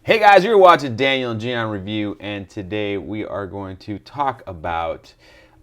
Hey guys, you're watching Daniel and Gian review, and today we are going to talk about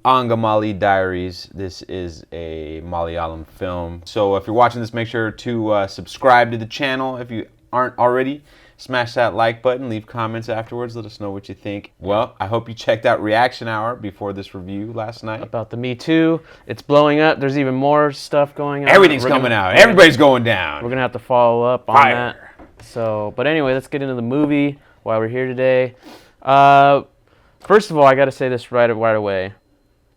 Angamaly Diaries. This is a Malayalam film. So if you're watching this, make sure to subscribe to the channel if you aren't already. Smash that like button, leave comments afterwards, let us know what you think. Well, I hope you checked out Reaction Hour before this review last night. About the Me Too. It's blowing up. There's even more stuff going on. Everything's coming out. Everybody's going down. We're going to have to follow up on that. So, but anyway, let's get into the movie while we're here today. First of all, I got to say this right away.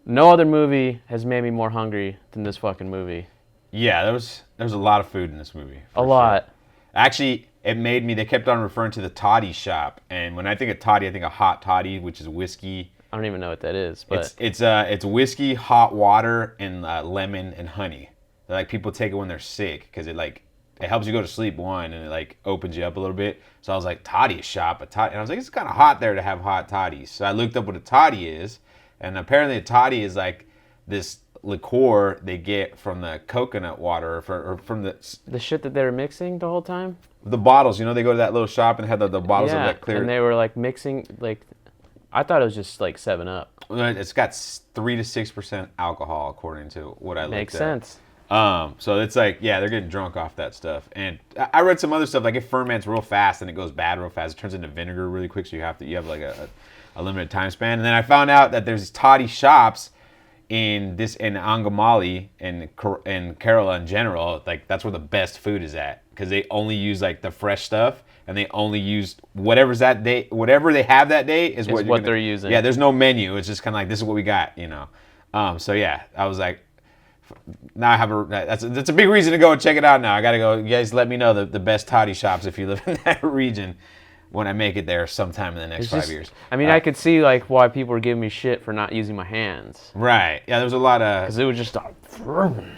No other movie has made me more hungry than this fucking movie. Yeah, there was a lot of food in this movie. A lot. Actually, it made me, they kept on referring to the toddy shop. And when I think of toddy, I think of hot toddy, which is whiskey. I don't even know what that is. But It's whiskey, hot water, and lemon and honey. Like people take it when they're sick because it helps you go to sleep, one, and it opens you up a little bit. So I was like, toddy shop, and I was like, it's kind of hot there to have hot toddies. So I looked up what a toddy is, and apparently a toddy is like this liqueur they get from the coconut water or from the shit that they were mixing the whole time. The bottles, they go to that little shop and they had the bottles of that clear. And they were mixing I thought it was just 7-Up. It's got 3 to 6% alcohol according to what I looked at. Makes sense. So it's they're getting drunk off that stuff. And I read some other stuff, it ferments real fast and it goes bad real fast. It turns into vinegar really quick, so you have a limited time span. And then I found out that there's toddy shops in Angamaly and Kerala in general. That's where the best food is at because they only use the fresh stuff and they only use whatever they have that day is what they're using. Yeah, there's no menu. It's just kind of this is what we got, So yeah, I was like, now I have that's a big reason to go and check it out now. I gotta go. You guys let me know the best toddy shops if you live in that region when I make it there sometime in the next 5 years. I mean, I could see why people were giving me shit for not using my hands. Right. Yeah, there was a lot of... Because it was just...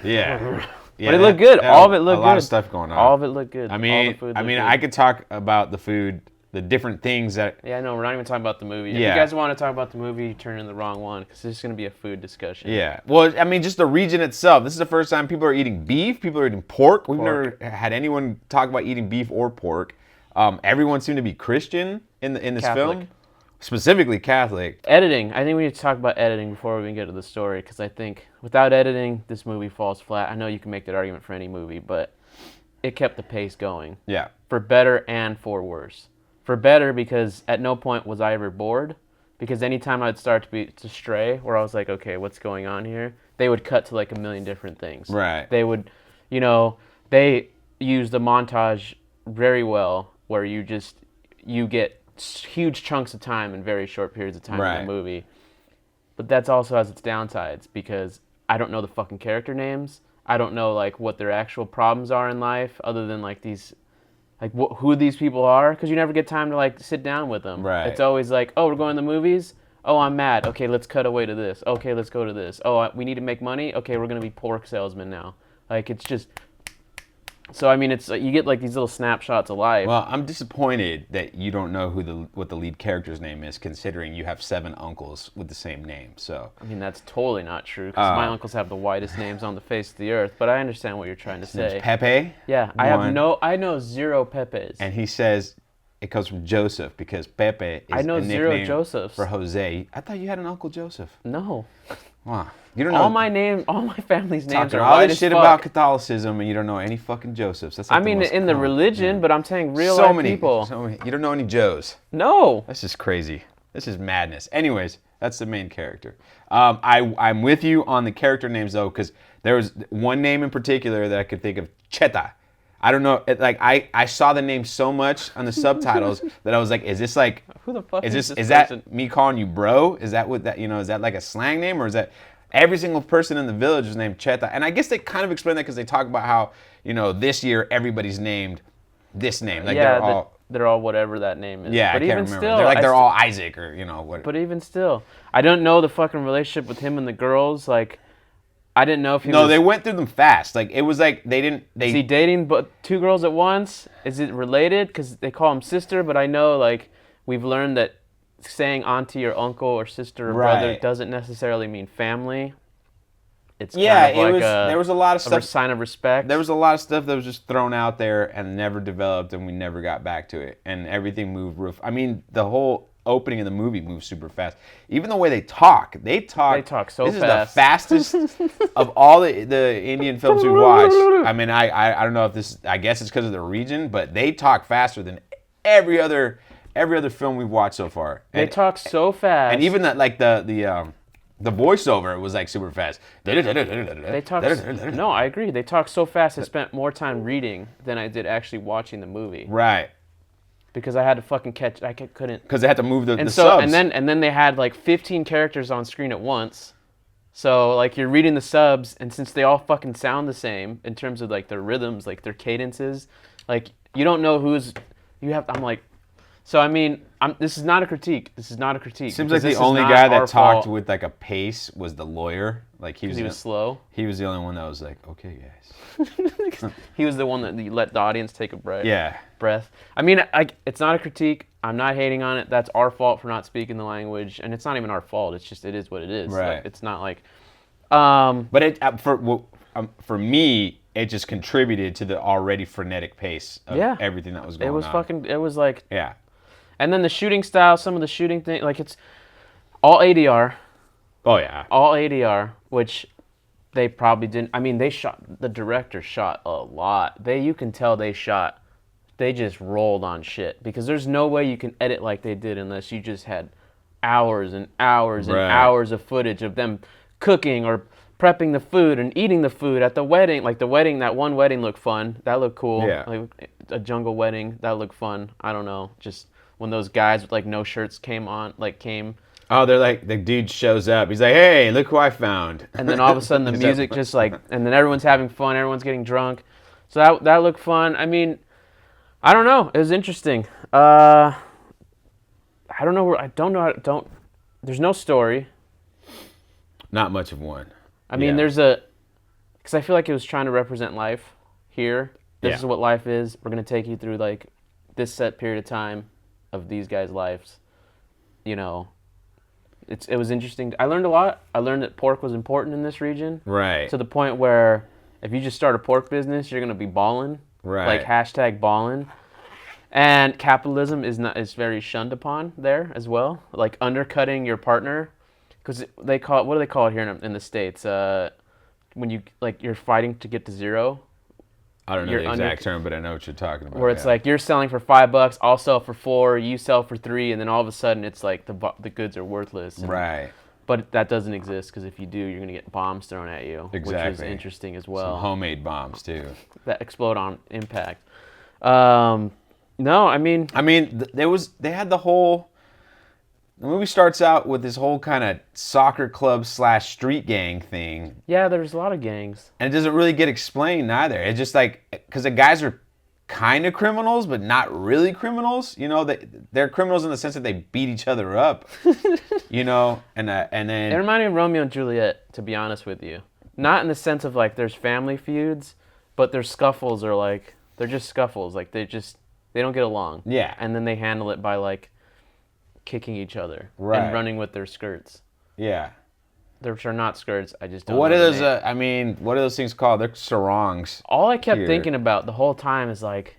Yeah. But it looked good. All of it looked good. A lot of stuff going on. All of it looked good. I mean, I could talk about the food, the different things that... Yeah, no, we're not even talking about the movie. If Yeah. you guys want to talk about the movie, turn in the wrong one, because this is going to be a food discussion. Yeah. Well, I mean, just the region itself. This is the first time people are eating beef. People are eating pork. We've never had anyone talk about eating beef or pork. Everyone seemed to be Christian in this Catholic. film. Specifically Catholic. Editing. I think we need to talk about editing before we even get to the story, because I think without editing, this movie falls flat. I know you can make that argument for any movie, but it kept the pace going. Yeah. For better and for worse. For better, because at no point was I ever bored, because anytime I'd start to stray, where I was like, okay, what's going on here? They would cut to a million different things. Right. They would, they used the montage very well, where you get huge chunks of time in very short periods of time in the movie. But that's also has its downsides, because I don't know the fucking character names. I don't know what their actual problems are in life, other than these, who these people are, because you never get time to sit down with them. Right. It's always oh, we're going to the movies. Oh, I'm mad. Okay, let's cut away to this. Okay, let's go to this. Oh, we need to make money. Okay, we're gonna be pork salesmen now. It's just. So I mean, it's you get these little snapshots of life. Well, I'm disappointed that you don't know what the lead character's name is, considering you have 7 uncles with the same name. So I mean, that's totally not true, because my uncles have the widest names on the face of the earth. But I understand what you're trying to say. Pepe. Yeah, I know 0 Pepes. And he says it comes from Joseph because Pepe is I know a 0 nickname Josephs for Jose. I thought you had an Uncle Joseph. No. Wow. You don't know all my family's names talking are all wide this as shit fuck. about Catholicism and you don't know any fucking Josephs. That's I mean, in the religion, but I'm saying real life people. So many. You don't know any Joes. No. This is crazy. This is madness. Anyways, that's the main character. I'm with you on the character names though, because there was one name in particular that I could think of, Cheta. I don't know. I saw the name so much on the subtitles that I was like, is this who the fuck is this is person? that me calling you bro? Is that what that is that a slang name, or is that every single person in the village is named Cheta? And I guess they kind of explain that because they talk about how this year everybody's named this name. They're all whatever that name is. Yeah, but I can't even remember. Still, they're all Isaac or what. But even still, I don't know the fucking relationship with him and the girls. I didn't know if he was... No, they went through them fast. It was they didn't... Is he dating 2 girls at once? Is it related? Because they call him sister, but I know, we've learned that saying auntie or uncle or sister or brother doesn't necessarily mean family. it's Yeah, kind of like there was a lot of a stuff. sign of respect. There was a lot of stuff that was just thrown out there and never developed, and we never got back to it. And everything moved I mean, the whole opening of the movie moves super fast. Even the way they talk. They talk so this fast. This is the fastest of all the Indian films we've watched. I mean, I don't know if this, I guess it's because of the region, but they talk faster than every other film we've watched so far. They talk so fast. And even that, like the voiceover was like super fast. They talk. No, I agree. They talk so fast. I spent more time reading than I did actually watching the movie. Right. Because I had to fucking catch. I couldn't. Because they had to move the so, subs. And then they had like 15 characters on screen at once. So like you're reading the subs, and since they all fucking sound the same in terms of like their rhythms, like their cadences, like you don't know who's. I'm like. So I mean, this is not a critique. This is not a critique. Seems like the only guy that talked with like a pace was the lawyer. Like he was slow. He was the only one that was like, okay, guys. He was the one that let the audience take a breath. Yeah. Breath. I mean, it's not a critique. I'm not hating on it. That's our fault for not speaking the language, and it's not even our fault. It's just it is what it is. Right. Like, it's not like. But it for me, it just contributed to the already frenetic pace of everything that was going on. It was like. Yeah. And then the shooting style, some of the shooting thing, like it's all ADR. Oh yeah. All ADR, which they probably didn't. I mean, the director shot a lot. You can tell they just rolled on shit because there's no way you can edit like they did unless you just had hours and hours and hours of footage of them cooking or prepping the food and eating the food at the wedding. Like the wedding, that one wedding looked fun. That looked cool. Yeah. Like a jungle wedding, that looked fun. I don't know, just. When those guys with like no shirts came. Oh, they're like, the dude shows up. He's like, hey, look who I found. And then all of a sudden the music just like, and then everyone's having fun. Everyone's getting drunk. So that looked fun. I mean, I don't know. It was interesting. I don't know. There's no story. Not much of one. I mean, because I feel like it was trying to represent life here. This is what life is. We're going to take you through like this set period of time of these guys' lives. You know, it was interesting. I learned a lot. I learned that pork was important in this region. Right. To the point where if you just start a pork business, you're gonna be balling. Right. Like hashtag balling. And capitalism is very shunned upon there as well. Like undercutting your partner, because what do they call it here in the States? When you're fighting to get to zero. I don't know the exact term, but I know what you're talking about. Where it's like you're selling for $5, I'll sell for $4, you sell for $3, and then all of a sudden it's like the goods are worthless. Right. But that doesn't exist because if you do, you're gonna get bombs thrown at you, exactly. Which is interesting as well. Some homemade bombs too. That explode on impact. No, I mean they had the whole. The movie starts out with this whole kind of soccer club / street gang thing. Yeah, there's a lot of gangs. And it doesn't really get explained either. It's just like, because the guys are kind of criminals, but not really criminals. You know, they're criminals in the sense that they beat each other up. You know, and then... It reminded me of Romeo and Juliet, to be honest with you. Not in the sense of like there's family feuds, but their scuffles are like, they're just scuffles. Like they don't get along. Yeah. And then they handle it by like kicking each other and running with their skirts. Yeah. They're not skirts. I just don't. What are those? What are those things called? They're sarongs. All I kept thinking about the whole time is like,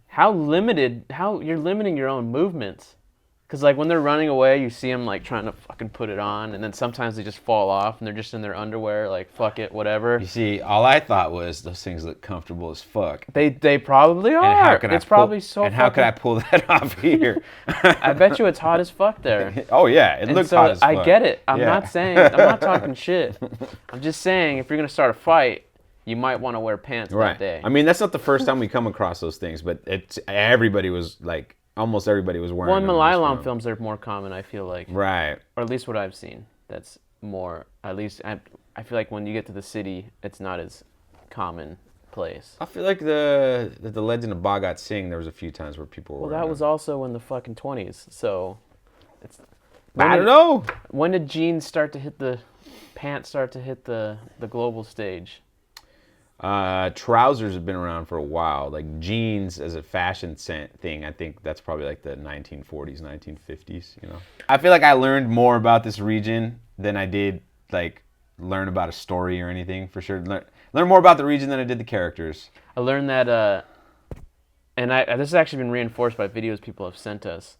how you're limiting your own movements. Because like when they're running away, you see them like trying to fucking put it on, and then sometimes they just fall off and they're just in their underwear, like fuck it, whatever. You see, all I thought was those things look comfortable as fuck. They probably are. And how could how could I pull that off here? I bet you it's hot as fuck there. Oh yeah, it looks hot as fuck. I get it. I'm not talking shit. I'm just saying if you're gonna start a fight, you might want to wear pants that day. I mean, that's not the first time we come across those things, but everybody was like. Almost everybody was wearing them. Well, in Malayalam films, they're more common, I feel like. Right. Or at least what I've seen. That's more, at least, I feel like when you get to the city, it's not as commonplace. I feel like the Legend of Bhagat Singh, there was a few times where people were that was also in the fucking 20s, so... I don't know. When did jeans start to hit the global stage? Trousers have been around for a while. Like jeans as a fashion thing, I think that's probably like the 1940s, 1950s, you know? I feel like I learned more about this region than I did like learn about a story or anything for sure. Learn more about the region than I did the characters. I learned that, and this has actually been reinforced by videos people have sent us.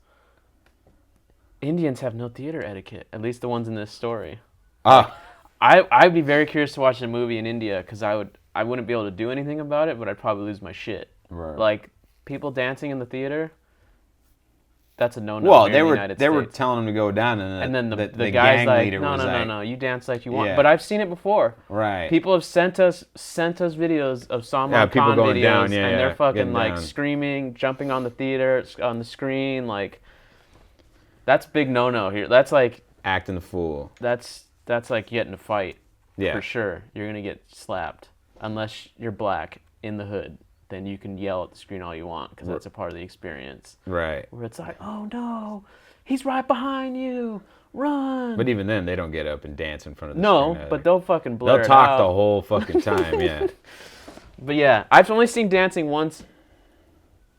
Indians have no theater etiquette, at least the ones in this story. I'd be very curious to watch a movie in India because I wouldn't be able to do anything about it, but I'd probably lose my shit. Right. Like people dancing in the theater, that's a no-no. Well, here in the United they were States. telling them to go down, and then the guy's guy's like, leader no, was no, you dance like you want. Yeah. But I've seen it before. Right. People have sent us videos of Salman people Khan going videos, down, and yeah, they're fucking getting like down. screaming, jumping on the screen, like. That's big no-no here. That's like acting the fool. That's like getting a fight. Yeah. For sure. You're going to get slapped. Unless you're black in the hood, then you can yell at the screen all you want because that's a part of the experience. Right. Where it's like, oh no, he's right behind you. Run. But even then, they don't get up and dance in front of the screen. No, but they'll fucking blur They'll it talk out. the whole fucking time, yeah. But yeah, I've only seen dancing once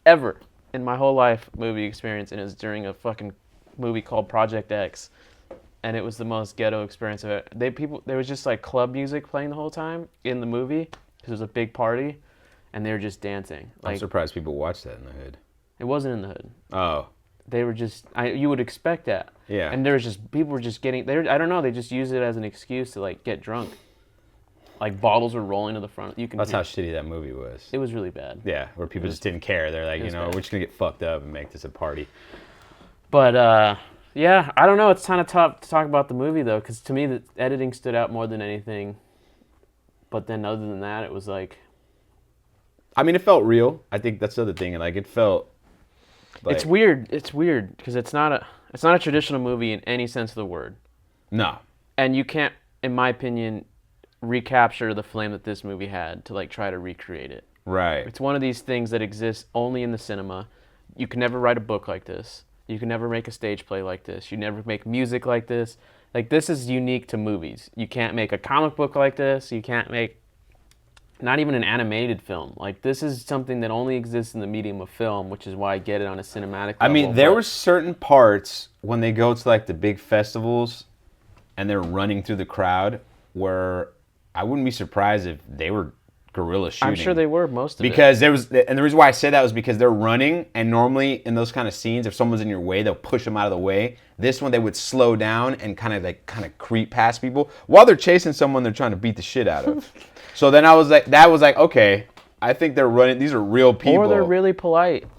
ever in my whole life movie experience, and it was during a fucking movie called Project X. And it was the most ghetto experience of it. There was just like club music playing the whole time in the movie because it was a big party, and they were just dancing. I'm Like surprised people watch that in the hood. it wasn't in the hood. Oh. They were just you would expect that. Yeah. And there was just people were just getting I don't know, they just used it as an excuse to like get drunk. Like bottles were rolling to the front. That's how shitty that movie was. It was really bad. Yeah, where people just didn't care. They're like, bad. we're just gonna get fucked up and make this a party. But yeah, I don't know. It's kind of tough to talk about the movie, though, because to me, the editing stood out more than anything. But then other than that, it was like... I mean, it felt real. I think that's the other thing. Like, it felt... Like, It's weird. It's weird, because it's not a traditional movie in any sense of the word. No. And you can't, in my opinion, recapture the flame that this movie had to, like, try to recreate it. Right. It's one of these things that exists only in the cinema. You can never write a book like this. You can never make a stage play like this. You never make music like this. Like, this is unique to movies. You can't make a comic book like this. You can't make not even an animated film. Like, this is something that only exists in the medium of film, which is why I get it on a cinematic level. I mean, there were certain parts when they go to, like, the big festivals and they're running through the crowd where I wouldn't be surprised if they were guerrilla shooting. I'm sure they were most of because there was, and the reason why I say that was because they're running, and normally in those kind of scenes, if someone's in your way, they'll push them out of the way. This one, they would slow down and kind of creep past people while they're chasing someone they're trying to beat the shit out of. So then I was like, okay, I think they're running. These are real people. Or they're really polite.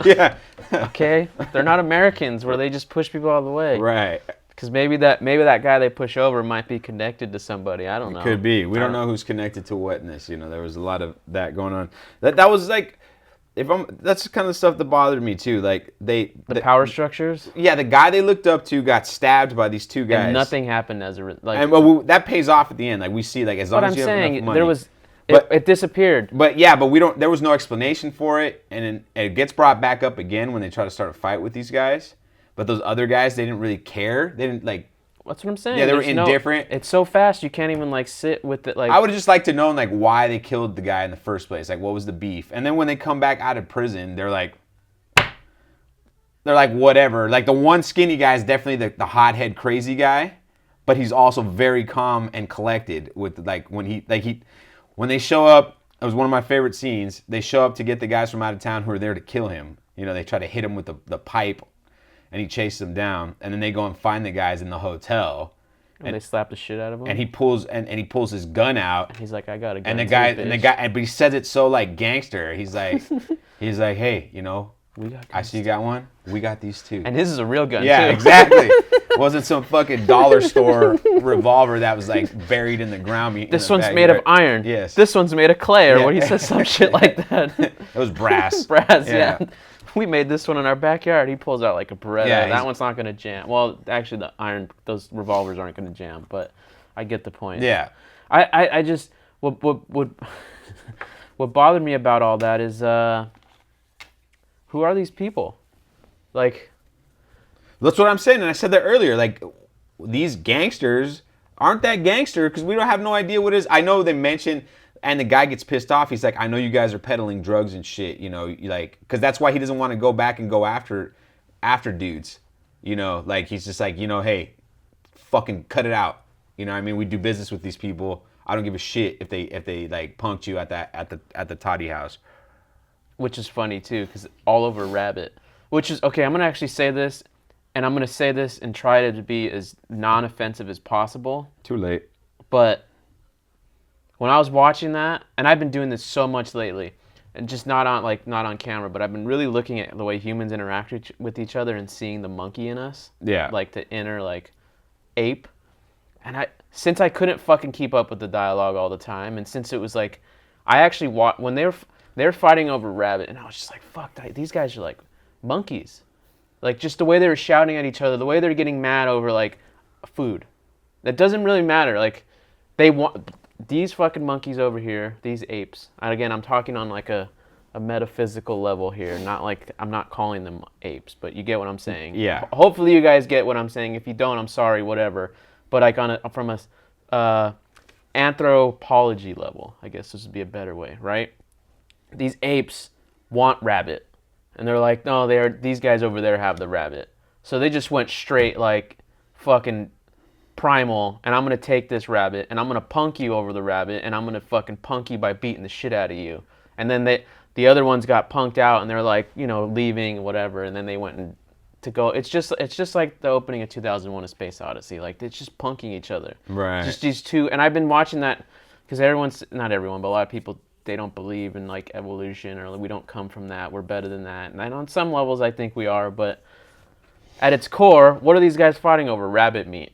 Yeah. Okay, they're not Americans where they just push people out of the way. Right. Because maybe that guy they push over might be connected to somebody. I don't know. Could be. We don't know who's connected to what in this. There was a lot of that going on. That was like, that's kind of the stuff that bothered me too. Like the power structures. Yeah, the guy they looked up to got stabbed by these two guys. And nothing happened as a like. And that pays off at the end. Like we see, like as long as you have enough money. It disappeared. But yeah, but we don't. There was no explanation for it, and it gets brought back up again when they try to start a fight with these guys. But those other guys, they didn't really care. They didn't like. That's what I'm saying. Yeah, they were indifferent. It's so fast you can't even like sit with it. Like I would have just liked to know like why they killed the guy in the first place. Like what was the beef? And then when they come back out of prison, they're like whatever. Like the one skinny guy is definitely the hothead crazy guy, but he's also very calm and collected. With like when they show up, it was one of my favorite scenes. They show up to get the guys from out of town who are there to kill him. They try to hit him with the pipe. And he chases them down, and then they go and find the guys in the hotel. And they slap the shit out of him. And he pulls his gun out. And he's like, "I got a gun." And the guy, but he says it so like gangster. He's like, hey, I see you got one. We got these too. And his is a real gun. Yeah, too. exactly. It wasn't some fucking dollar store revolver that was like buried in the ground. This one's made of iron. Yes. This one's made of clay, or what he says, some shit like that. It was brass. Brass. Yeah. We made this one in our backyard. He pulls out like a Beretta. Yeah, that one's not going to jam. Well, actually, those revolvers aren't going to jam, but I get the point. Yeah. I just, what bothered me about all that is, who are these people? Like. That's what I'm saying, and I said that earlier. Like, these gangsters aren't that gangster because we don't have no idea what it is. I know they mentioned. And the guy gets pissed off. He's like, I know you guys are peddling drugs and shit, because that's why he doesn't want to go back and go after dudes, like he's just like, hey, fucking cut it out, You know what I mean? We do business with these people. I don't give a shit if they like punked you at the toddy house. Which is funny too, because all over rabbit. Which is okay. I'm gonna actually say this, and I'm gonna say this and try to be as non-offensive as possible. Too late. But when I was watching that, and I've been doing this so much lately, and just not on camera, but I've been really looking at the way humans interact with each other and seeing the monkey in us. Yeah. Like the inner like ape. And since I couldn't fucking keep up with the dialogue all the time, and since it was like, I actually when they were fighting over rabbit, and I was just like, fuck, these guys are like monkeys. Like just the way they were shouting at each other, the way they're getting mad over like food. That doesn't really matter. Like they want these fucking monkeys over here, these apes. And again, I'm talking on like a metaphysical level here. Not like I'm not calling them apes, but you get what I'm saying. Yeah. Hopefully you guys get what I'm saying. If you don't, I'm sorry, whatever. But like from a anthropology level, I guess this would be a better way, right? These apes want rabbit, and they're like, no, these guys over there have the rabbit. So they just went straight like fucking primal, and I'm gonna take this rabbit, and I'm gonna punk you over the rabbit, and I'm gonna fucking punk you by beating the shit out of you. And then the other ones got punked out, and they're like, leaving, whatever, and then they went and to go. It's just like the opening of 2001: A Space Odyssey. Like it's just punking each other. Right. Just these two, and I've been watching that because not everyone, but a lot of people, they don't believe in like evolution, or we don't come from that. We're better than that. And on some levels, I think we are, but at its core, what are these guys fighting over? Rabbit meat.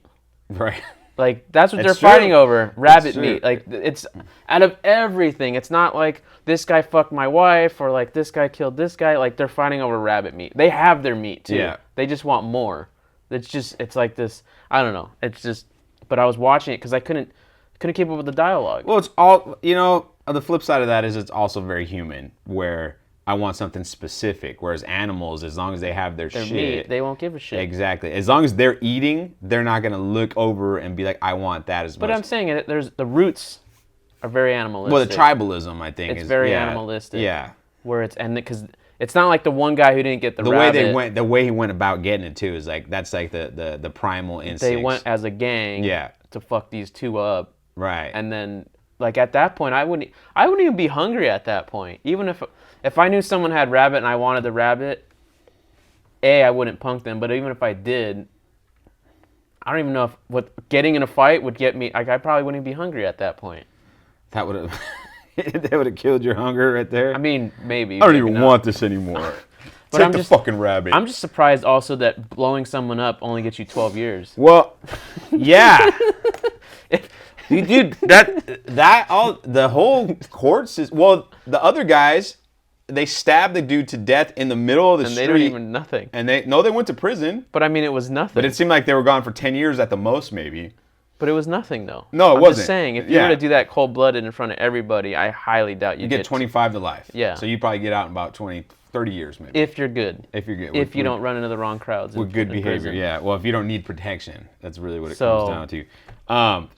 Right. Like that's what they're true. fighting over. Rabbit meat. Like it's out of everything. It's not like this guy fucked my wife or like this guy killed this guy. Like they're fighting over rabbit meat. They have their meat too. Yeah. They just want more. It's like this. I don't know. It's just. But I was watching it because I couldn't keep up with the dialogue. Well, it's all the flip side of that is it's also very human, where I want something specific. Whereas animals, as long as they have their shit, meat, they won't give a shit. Exactly. As long as they're eating, they're not gonna look over and be like, I want that as much. But I'm saying there's the roots are very animalistic. Well, the tribalism, I think, it's very animalistic. Yeah. Where because it's not like the one guy who didn't get the rabbit. The way he went about getting it too is like that's like the primal instinct. They went as a gang. Yeah. To fuck these two up. Right. And then like at that point, I wouldn't even be hungry at that point. Even if I knew someone had rabbit and I wanted the rabbit, I wouldn't punk them. But even if I did, I don't even know if getting in a fight would get me. Like I probably wouldn't be hungry at that point. That would have that would have killed your hunger right there. I mean, maybe. I don't even want this anymore. But Take the fucking rabbit. I'm just surprised also that blowing someone up only gets you 12 years. Well, yeah. Dude, the whole court system. Well, the other guys, they stabbed the dude to death in the middle of the street. And they don't even nothing. And they went to prison. But I mean, it was nothing. But it seemed like they were gone for 10 years at the most, maybe. But it was nothing, though. No, it wasn't. I'm just saying, if you were to do that cold-blooded in front of everybody, I highly doubt you'd get 25 to life. Yeah. So you probably get out in about 30 years, maybe. If you're good. If you're good. If you don't run into the wrong crowds. With good behavior, prison. Yeah. Well, if you don't need protection, that's really what it comes down to. I'm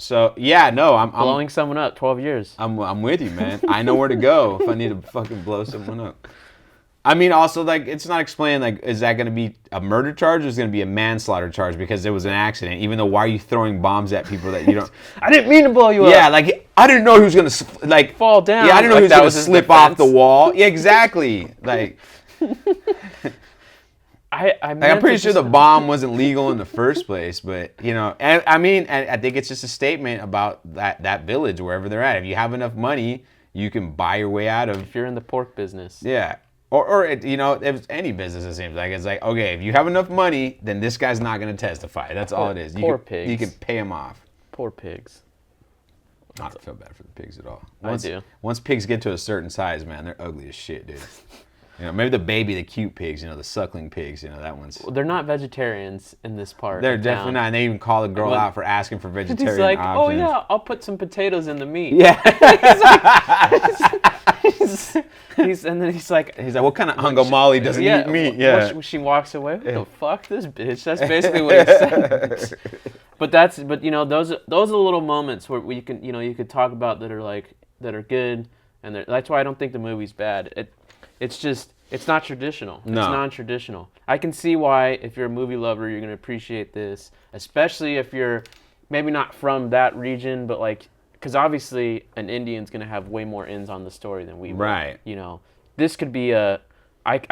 blowing someone up, 12 years. I'm with you, man. I know where to go if I need to fucking blow someone up. I mean, also, like, it's not explained, like, is that going to be a murder charge or is it going to be a manslaughter charge because there was an accident? Even though, why are you throwing bombs at people that you don't... I didn't mean to blow you up. Yeah, like, I didn't know he was going to, like... Fall down. Yeah, I didn't know he was going to slip off the wall. Yeah, exactly. Like... I'm pretty sure the bomb wasn't legal in the first place, but, and I think it's just a statement about that village, wherever they're at. If you have enough money, you can buy your way out of... If you're in the pork business. Yeah. Or if it's any business, it seems like. It's like, okay, if you have enough money, then this guy's not going to testify. That's all it is. Pigs. You can pay him off. Poor pigs. I don't feel bad for the pigs at all. I do. Once pigs get to a certain size, man, they're ugly as shit, dude. Maybe the cute pigs, the suckling pigs, that one's... Well, they're not vegetarians in this part. They're definitely not. And they even call the girl out for asking for vegetarian He's like, options. oh yeah, I'll put some potatoes in the meat. Yeah. And then he's like, what kind of Angamaly doesn't eat meat? Yeah. She walks away. What the fuck, this bitch? That's basically what he said. But those are the little moments where you can you could talk about that are good, and that's why I don't think the movie's bad. It's not traditional. No. It's non-traditional. I can see why if you're a movie lover, you're gonna appreciate this, especially if you're maybe not from that region, but like, because obviously an Indian's gonna have way more ins on the story than we would. Right. You know, this could be I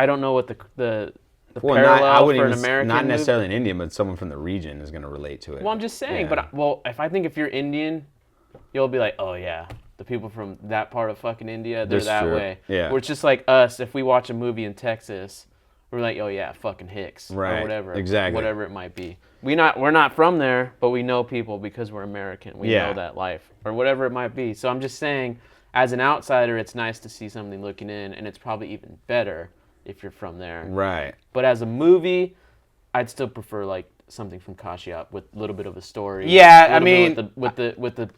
don't know what the Well, parallel for an American not necessarily movie. an Indian, but someone from the region is going to relate to it. Well, I'm just saying, Yeah. but if you're Indian, you'll be like, oh yeah, the people from that part of fucking India, they're That's that true. way. Yeah. Where it's just like us, if we watch a movie in Texas, we're like, oh yeah, fucking Hicks, Right. or whatever, Exactly. whatever it might be. We're not from there, but we know people because we're American. We Yeah. know that life, or whatever it might be. So I'm just saying, as an outsider, it's nice to see something looking in, and it's probably even better if you're from there. Right. But as a movie, I'd still prefer like something from Kashyap with a little bit of a story. Yeah, a I little mean, bit with the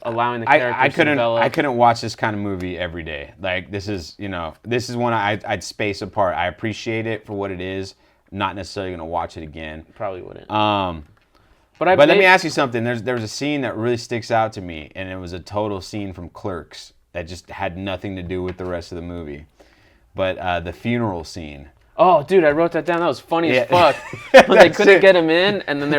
allowing the characters to develop. I couldn't watch this kind of movie every day. Like this is one I'd space apart. I appreciate it for what it is. Not necessarily gonna watch it again. Probably wouldn't. But let me ask you something. There was a scene that really sticks out to me, and it was a total scene from Clerks that just had nothing to do with the rest of the movie. But the funeral scene. Oh, dude, I wrote that down. That was funny as Yeah. fuck. When they couldn't get him in, and then they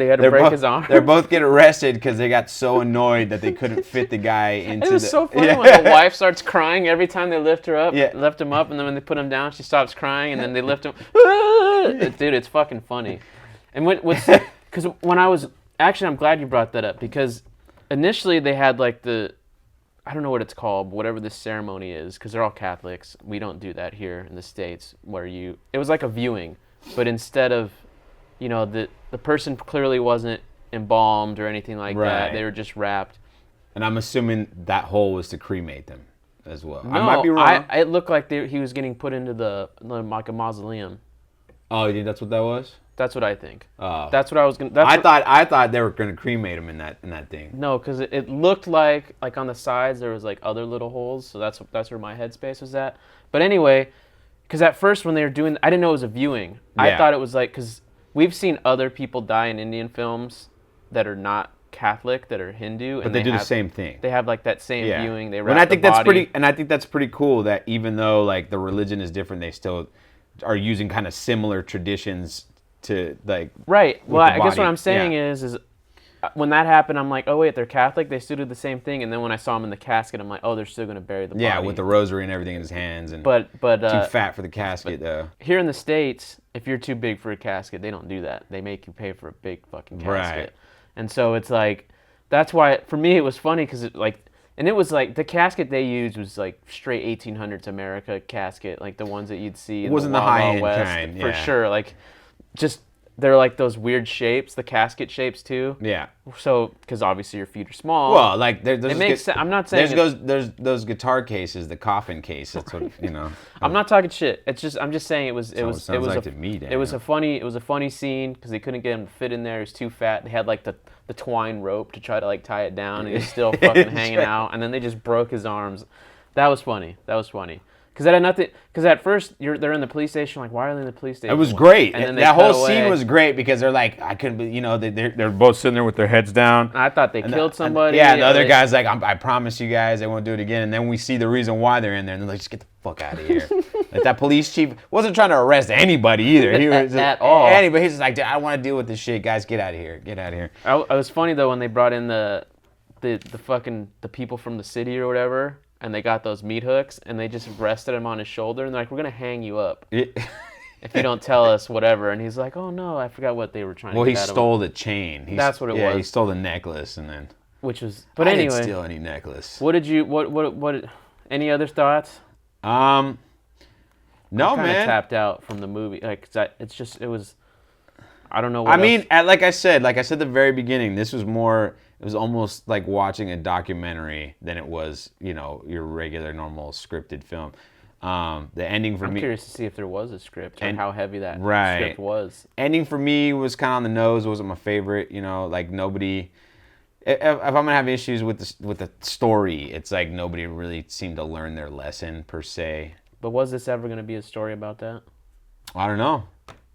had to break his arm. They both get arrested because they got so annoyed that they couldn't fit the guy into. It was so funny Yeah. when the wife starts crying every time they lift her up. Yeah. Lift him up, and then when they put him down, she stops crying, and then they lift him. Dude, it's fucking funny. And because when I was actually, I'm glad you brought that up because initially they had like I don't know what it's called, but whatever this ceremony is, because they're all Catholics. We don't do that here in the States, where it was like a viewing, but instead of, the person clearly wasn't embalmed or anything like that. Right. They were just wrapped. And I'm assuming that hole was to cremate them as well. No, I might be wrong. it looked like he was getting put into like a mausoleum. Oh, you think that's what that was? That's what I think. Oh. That's what I was gonna. I thought they were gonna cremate him in that thing. No, because it looked like on the sides there was like other little holes, so that's where my headspace was at. But anyway, because at first when they were doing, I didn't know it was a viewing. Yeah. I thought it was like, because we've seen other people die in Indian films that are not Catholic, that are Hindu, But they do the same thing. They have like that same Yeah. viewing. They And wrap I think the that's body. I think that's pretty cool that even though like the religion is different, they still are using kind of similar traditions to like. Right. Well, the I guess what body. I'm saying is when that happened, I'm like, oh wait, they're Catholic. They still do the same thing. And then when I saw him in the casket, I'm like, oh, they're still gonna bury the body. Yeah, with the rosary and everything in his hands, and but too fat for the casket though. here in the States, if you're too big for a casket, they don't do that. They make you pay for a big fucking casket. Right. And so it's like, that's why for me it was funny because and it was like the casket they used was like straight 1800s America casket, like the ones that you'd see in Wasn't the the Wild Wild high-end West, kind, for yeah. sure. Like, just they're like those weird shapes, the casket shapes too. Yeah. So, because obviously your feet are small. Well, like there's it makes sense. I'm not saying there's those guitar cases, the coffin case. That's what I'm not talking shit. It's just I'm just saying it was sounds it was like a, to me, it was a funny scene because they couldn't get him to fit in there. He was too fat. They had like the twine rope to try to like tie it down, and he was still fucking hanging out. And then they just broke his arms. That was funny. Because that had nothing. Because at first they're in the police station. Like, why are they in the police station? It was great. And then that cut whole scene away. was great because they're like, I couldn't be, they're both sitting there with their heads down. I thought they killed somebody. Yeah, the other they- guy's like, I promise you guys, they won't do it again. And then we see the reason why they're in there, and they're like, just get the fuck out of here. Like, that police chief wasn't trying to arrest anybody either. He was At all. Anybody. He's just like, I don't want to deal with this shit, guys. Get out of here. Get out of here. It was funny though when they brought in the fucking the people from the city or whatever, and they got those meat hooks, and they just rested him on his shoulder, and they're like, we're gonna hang you up if you don't tell us whatever. And he's like, oh no, I forgot what they were trying Well, to he get out of him. stole the chain. That's what it Yeah, was. he stole the necklace, and then. Which was, but I anyway. didn't steal any necklace. What did you? What? Any other thoughts? No, I'm kinda man. tapped out from the movie. Like, it was. I don't know. I What mean, like I said at the very beginning, this was more. It was almost like watching a documentary than it was, your regular, normal scripted film. The ending for I'm me. curious to see if there was a script and And- how heavy that right. script was. Ending for me was kind of on the nose. It wasn't my favorite. Like nobody. If I'm gonna have issues with the story, it's like nobody really seemed to learn their lesson per se. But was this ever going to be a story about that? I don't know.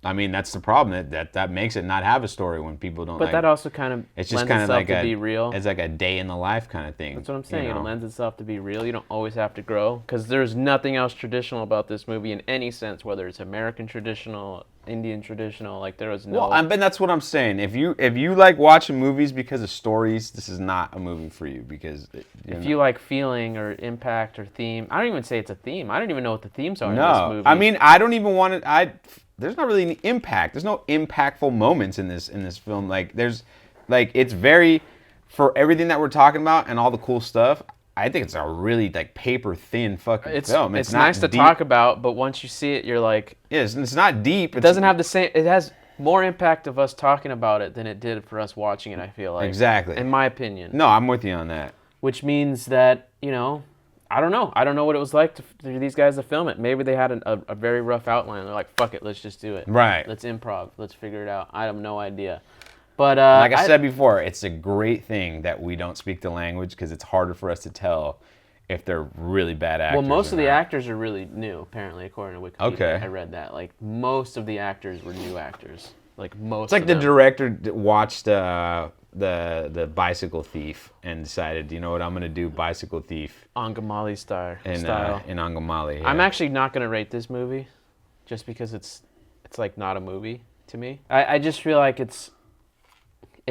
I mean, that's the problem. That makes it not have a story when people don't. But like, that also kind of it's just lends kind of itself like to be real. It's like a day in the life kind of thing. That's what I'm saying. You know? It lends itself to be real. You don't always have to grow, because there's nothing else traditional about this movie in any sense, whether it's American traditional, Indian traditional. Like, there was no. Well, but that's what I'm saying. If you like watching movies because of stories, this is not a movie for you because if you like feeling or impact or theme, I don't even say it's a theme. I don't even know what the themes are in this no, movie. I mean I don't even want it. There's not really any impact. There's no impactful moments in this film. Like it's very, for everything that we're talking about and all the cool stuff. I think it's a really like paper thin fucking film. It's not nice to deep. talk about, but once you see it, you're like, yeah, it's not deep. It doesn't have the same. It has more impact of us talking about it than it did for us watching it. I feel like exactly, in my opinion. No, I'm with you on that. Which means that, you know, I don't know. I don't know what it was like for these guys to film it. Maybe they had a very rough outline. They're like, fuck it, let's just do it. Right. Let's improv. Let's figure it out. I have no idea. But like I said before, it's a great thing that we don't speak the language because it's harder for us to tell if they're really bad actors. Well, most of the actors are really new, apparently, according to Wikipedia. Okay. I read that. Like, most of the actors were new actors. Like, most It's like of the them. director watched the Bicycle Thief and decided, you know what, I'm going to do Bicycle Thief. Angamaly style. In Angamaly. Yeah. I'm actually not going to rate this movie just because it's like not a movie to me. I just feel like it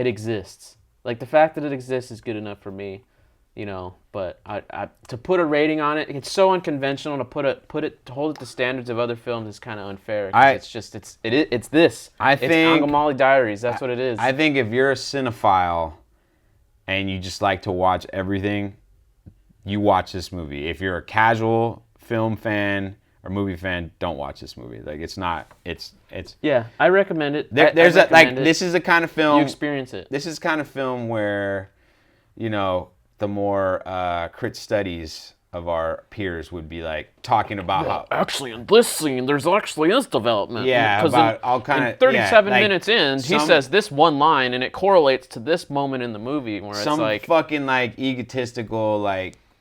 exists. Like, the fact that it exists is good enough for me, you know, but I to put a rating on it, it's so unconventional to hold it to standards of other films is kind of unfair. It's this. It's Angamaly Diaries. That's what it is. I think if you're a cinephile and you just like to watch everything, you watch this movie. If you're a casual film fan or movie fan, don't watch this movie. Like, it's not. It's. Yeah, I recommend it. This is the kind of film you experience it. This is the kind of film where, you know, the more crit studies of our peers would be like talking about how actually in this scene there's actually is development. Yeah, about all kind of 37 minutes in, he says this one line and it correlates to this moment in the movie where it's like fucking like egotistical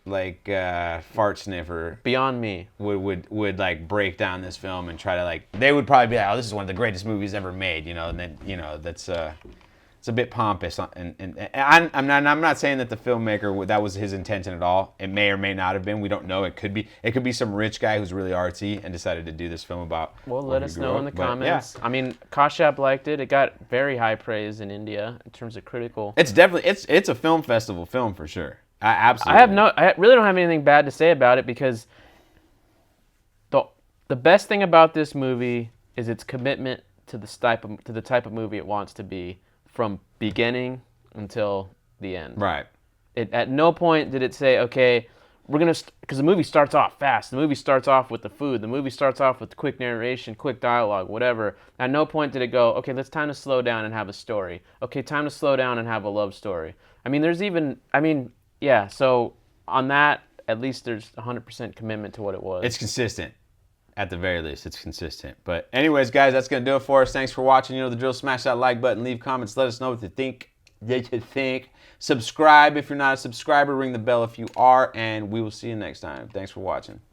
fart sniffer beyond me would like break down this film and try to like, they would probably be like, oh, this is one of the greatest movies ever made, you know, and then, you know, that's it's a bit pompous, and I'm not saying that the filmmaker, that was his intention at all. It may or may not have been. We don't know. It could be some rich guy who's really artsy and decided to do this film about. Well, let us know in the comments. Yeah. I mean, Kashyap liked it. It got very high praise in India in terms of critical. It's definitely it's a film festival film for sure. Absolutely. I really don't have anything bad to say about it because the best thing about this movie is its commitment to the type of movie it wants to be. From beginning until the end. Right. At no point did it say, okay, we're going to... Because the movie starts off fast. The movie starts off with the food. The movie starts off with quick narration, quick dialogue, whatever. At no point did it go, okay, it's time to slow down and have a story. Okay, time to slow down and have a love story. I mean, yeah, so on that, at least there's 100% commitment to what it was. It's consistent. At the very least, it's consistent. But anyways, guys, that's going to do it for us. Thanks for watching. You know the drill. Smash that like button. Leave comments. Let us know what you think. Subscribe if you're not a subscriber. Ring the bell if you are. And we will see you next time. Thanks for watching.